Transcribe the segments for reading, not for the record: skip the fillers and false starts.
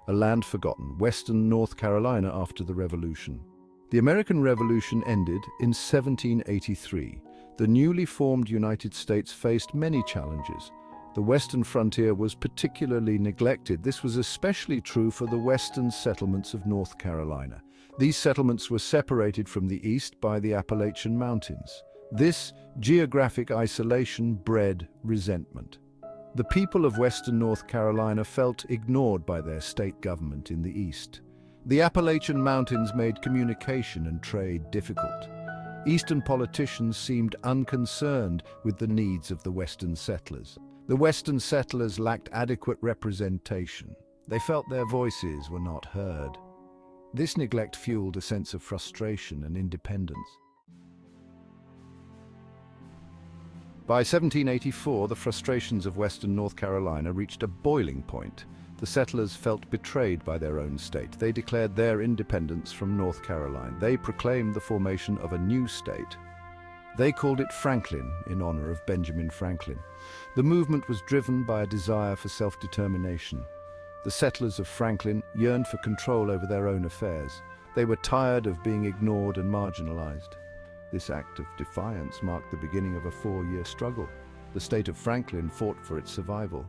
a land forgotten, western North Carolina after the Revolution. The American Revolution ended in 1783. The newly formed United States faced many challenges. The western frontier was particularly neglected. This was especially true for the western settlements of North Carolina. These settlements were separated from the east by the Appalachian Mountains. This geographic isolation bred resentment. The people of western North Carolina felt ignored by their state government in the east. The Appalachian Mountains made communication and trade difficult. Eastern politicians seemed unconcerned with the needs of the western settlers. The western settlers lacked adequate representation. They felt their voices were not heard. This neglect fueled a sense of frustration and independence. By 1784, the frustrations of western North Carolina reached a boiling point. The settlers felt betrayed by their own state. They declared their independence from North Carolina. They proclaimed the formation of a new state. They called it Franklin, in honor of Benjamin Franklin. The movement was driven by a desire for self-determination. The settlers of Franklin yearned for control over their own affairs. They were tired of being ignored and marginalized. This act of defiance marked the beginning of a 4-year struggle. The state of Franklin fought for its survival.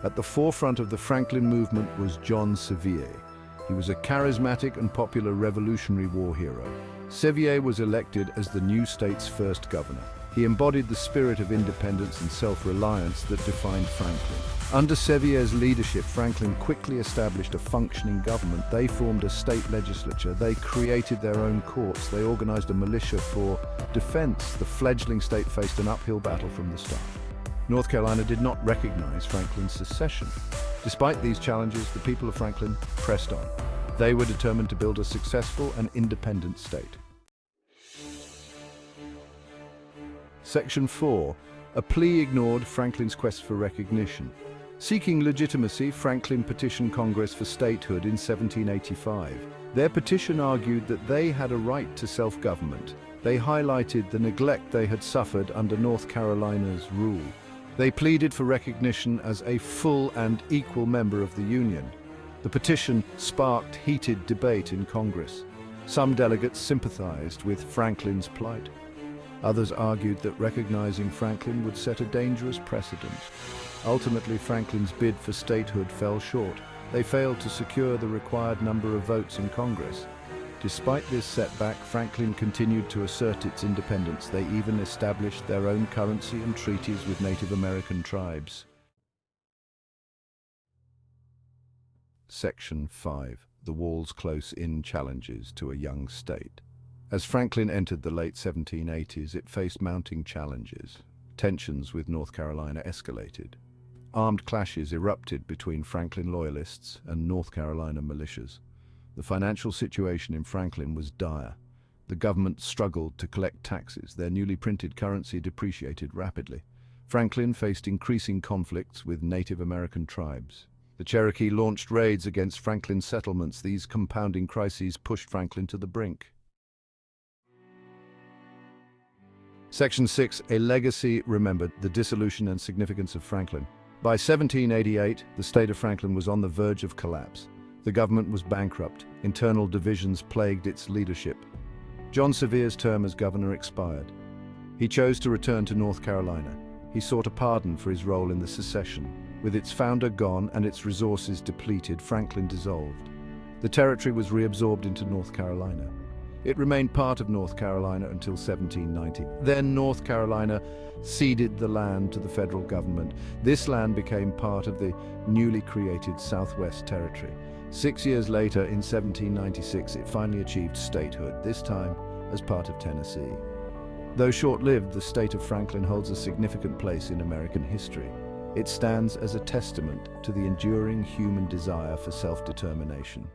At the forefront of the Franklin movement was John Sevier. He was a charismatic and popular Revolutionary War hero. Sevier was elected as the new state's first governor. He embodied the spirit of independence and self-reliance that defined Franklin. Under Sevier's leadership, Franklin quickly established a functioning government. They formed a state legislature. They created their own courts. They organized a militia for defense. The fledgling state faced an uphill battle from the start. North Carolina did not recognize Franklin's secession. Despite these challenges, the people of Franklin pressed on. They were determined to build a successful and independent state. Section 4. A plea ignored Franklin's quest for recognition. Seeking legitimacy, Franklin petitioned Congress for statehood in 1785. Their petition argued that they had a right to self-government. They highlighted the neglect they had suffered under North Carolina's rule. They pleaded for recognition as a full and equal member of the Union. The petition sparked heated debate in Congress. Some delegates sympathized with Franklin's plight. Others argued that recognizing Franklin would set a dangerous precedent. Ultimately, Franklin's bid for statehood fell short. They failed to secure the required number of votes in Congress. Despite this setback, Franklin continued to assert its independence. They even established their own currency and treaties with Native American tribes. Section 5. The wall's close-in challenges to a young state. As Franklin entered the late 1780s, it faced mounting challenges. Tensions with North Carolina escalated. Armed clashes erupted between Franklin loyalists and North Carolina militias. The financial situation in Franklin was dire. The government struggled to collect taxes. Their newly printed currency depreciated rapidly. Franklin faced increasing conflicts with Native American tribes. The Cherokee launched raids against Franklin settlements. These compounding crises pushed Franklin to the brink. Section 6. A legacy remembered: the dissolution and significance of Franklin. By 1788, the state of Franklin was on the verge of collapse. The government was bankrupt. Internal divisions plagued its leadership. John Sevier's term as governor expired. He chose to return to North Carolina. He sought a pardon for his role in the secession. With its founder gone and its resources depleted, Franklin dissolved. The territory was reabsorbed into North Carolina. It remained part of North Carolina until 1790. Then North Carolina ceded the land to the federal government. This land became part of the newly created Southwest Territory. 6 years later, in 1796, it finally achieved statehood, this time as part of Tennessee. Though short-lived, the state of Franklin holds a significant place in American history. It stands as a testament to the enduring human desire for self-determination.